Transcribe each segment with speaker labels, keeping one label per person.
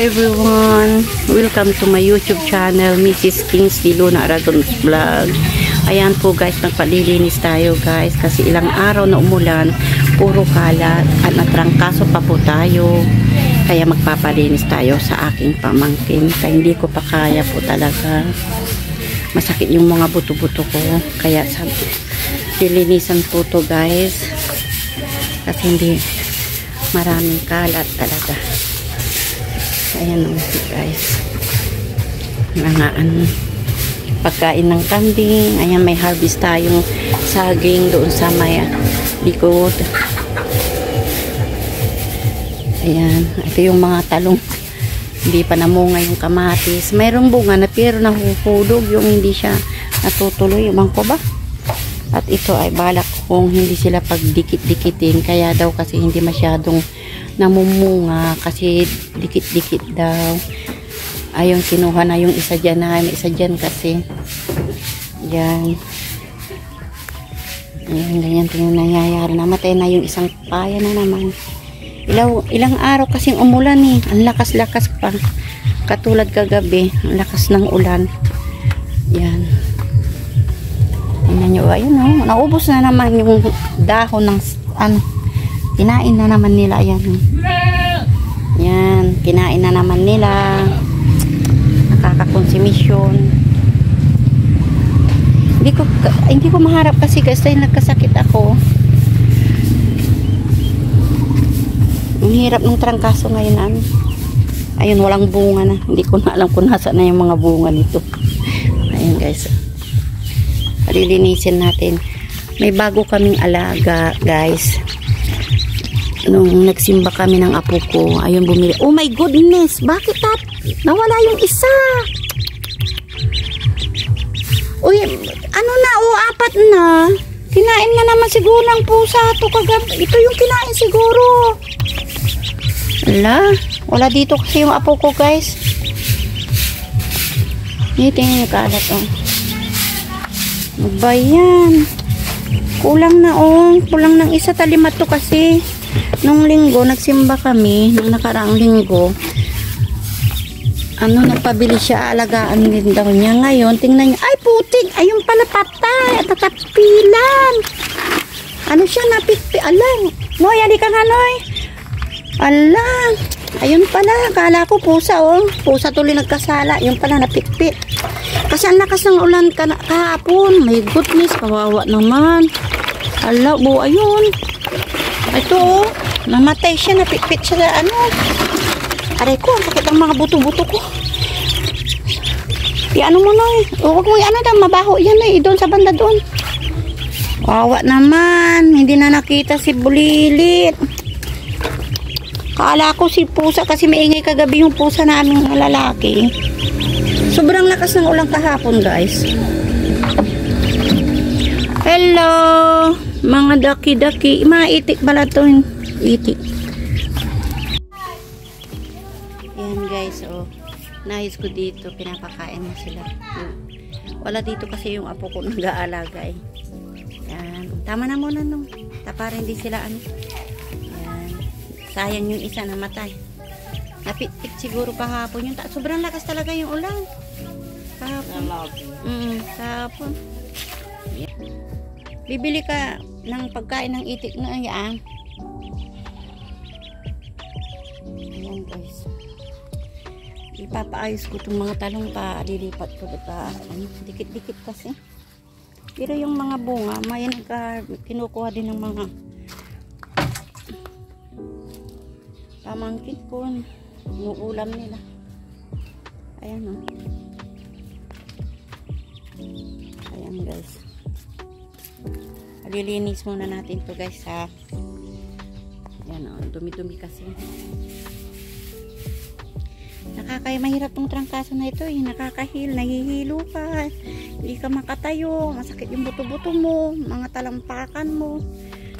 Speaker 1: everyone! Welcome to my YouTube channel, Mrs. Kingsley Luna Aragon's Vlog. Ayan po guys, nagpalilinis tayo guys kasi ilang araw na umulan, puro kalat at natrangkaso pa po tayo. Kaya magpapalinis tayo sa aking pamangkin. Kaya hindi ko pa kaya po talaga. Masakit yung mga buto-buto ko. Kaya lilinisan po to guys. Kasi hindi maraming kalat talaga. Ayan o guys. Mga pagkain ng kambing. Ayan, may harvest tayong saging doon sa may likod. Ayan, ito yung mga talong. Hindi pa namunga yung kamatis. Mayroong bunga na pero nahuhulog yung hindi siya natutuloy. Umang ko ba? At ito ay balak kung hindi sila pagdikit-dikitin. Kaya daw kasi hindi masyadong namumunga kasi dikit-dikit daw. Ayun, kinuha na yung isa dyan na may isa dyan kasi. Yan. Ayan, ganyan yung nangyayari. Namatay na yung isang paya na naman. Ilang araw kasing umulan eh. Ang lakas-lakas pa. Katulad kagabi. Ang lakas ng ulan. Yan. Tingnan nyo. Ayun o. Naubos na naman yung dahon ng kinain na naman nila. Ayan. Yan. Kinain na naman nila. Nakakakonsumisyon. Hindi ko maharap kasi kasi nagkasakit ako. Ang hirap ng trangkaso ngayon. Ayun, walang bunga na. Hindi ko na alam kung nasa na yung mga bunga nito. Ayun guys. Palilinisin natin. May bago kaming alaga guys. Nung nagsimba kami ng apo ko, ayun bumili. Oh my goodness! Bakit nawala yung isa? Uy, ano na? Apat na. Kinain na naman siguro ng pusa to kagabi. Ito yung kinain siguro. Wala dito kasi yung apo ko guys. Dito yung nakalat oh. Ano ba yan? Kulang na oh. Kulang ng isa, talimat to kasi. Nung linggo, nagsimba kami. Nung nakaraang linggo. Nagpabili siya. Alagaan din daw niya. Ngayon, tingnan niya. Ay, puting! Ayun pala patay. At natapilan. Ano siya? Napikpi. Alang. Noy, halika nga, Noy. Alang. Ayun pala. Kala ko pusa, oh. Pusa tuloy nagkasala. Yun pala, napikpi. Kasi ang lakas ng ulan kahapon. My goodness, kawawa naman. Ala, ayun. Ito, oh. Namatay siya. Napikpit siya sa Aray ko, ang sakit ang mga buto-buto ko. Ano mo, Noy? Huwag mo mabaho yan eh. Doon sa banda doon. Kawawa naman. Hindi na nakita si Bulilit. Kala ko si pusa kasi maingay kagabi yung pusa namin ng lalaki. Sobrang lakas ng ulang kahapon, guys. Hello! Mga daki-daki. Mga itik pala ito. Itik. Yan, guys. Oh. Nais ko dito. Pinapakain mo sila. Wala dito kasi yung apo ko nag-aalaga eh. Yan. Tama na muna nung. Para hindi sila Yan. Sayang yung isa namatay. Napit-pit siguro kahapon yung sobrang lakas talaga yung ulan. Kahapon. Kahapon. Bibili ka ng pagkain ng itik na yan. Ayan guys. Ipapaayos ko itong mga talong pa. Lilipat ko pa. Dikit-dikit kasi. Pero yung mga bunga, may kinukuha din ng mga pamangkin ko. Umuulam nila. Ayan o. Ayan guys. Lilinis muna natin to guys ha. Ayan o. Dumi-dumi kasi. Mahirap tong trangkaso na ito. Nakakahil. Nahihilo ka. Hindi ka makatayo. Masakit yung buto-buto mo. Mga talampakan mo.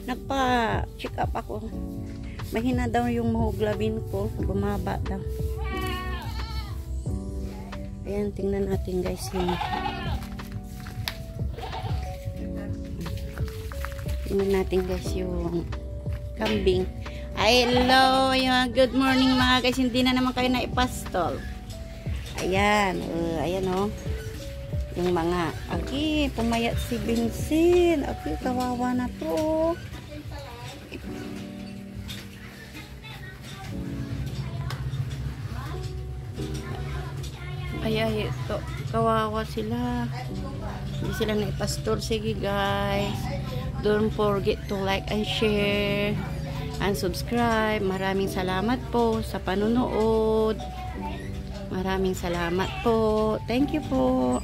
Speaker 1: Nagpa-check up ako. Mahina daw yung hemoglobin ko. Bumaba daw. Ayan, tingnan natin guys yung tingnan natin guys yung kambing. Hello, ayan, good morning mga guys. Hindi na naman kayo naipastol. Ayan, ayan oh. Yung mga, okay, pumayat si Vincent. Okay, kawawa na to. Ay, ito, kawawa sila. Hindi sila naipastol. Sige guys, don't forget to like and share and subscribe. Maraming salamat po sa panunood. Maraming salamat po. Thank you po.